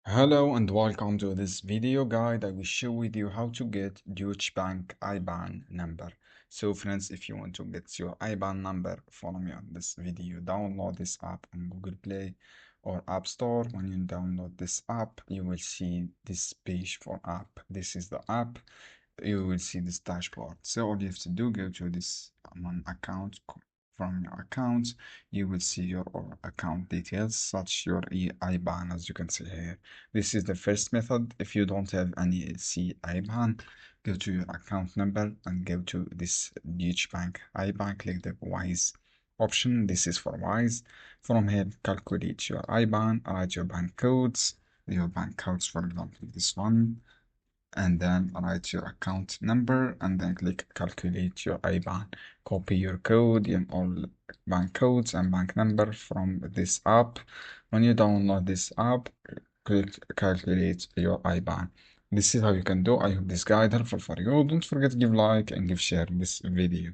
Hello and welcome to this video guide. I will show with you how to get Deutsche Bank IBAN number. So friends, if you want to get your IBAN number, follow me on this video. Download this app on Google Play or App Store. When you download this app, you will see this page for app. This is the app. You will see this dashboard. So all you have to do, go to this one account. From your account, you will see your account details, such your IBAN, as you can see here. This is the first method. If you don't have any IBAN, go to your account number and go to this Deutsche Bank IBAN. Click the WISE option. This is for WISE. From here, calculate your IBAN, write your bank codes. Your bank codes, for example, this one, and then write your account number and then click calculate your IBAN. Copy your code and all bank codes and bank number from this app. When you download this app, click calculate your IBAN. This is how you can do. I hope this guide helpful for you. Don't forget to give like and give share this video.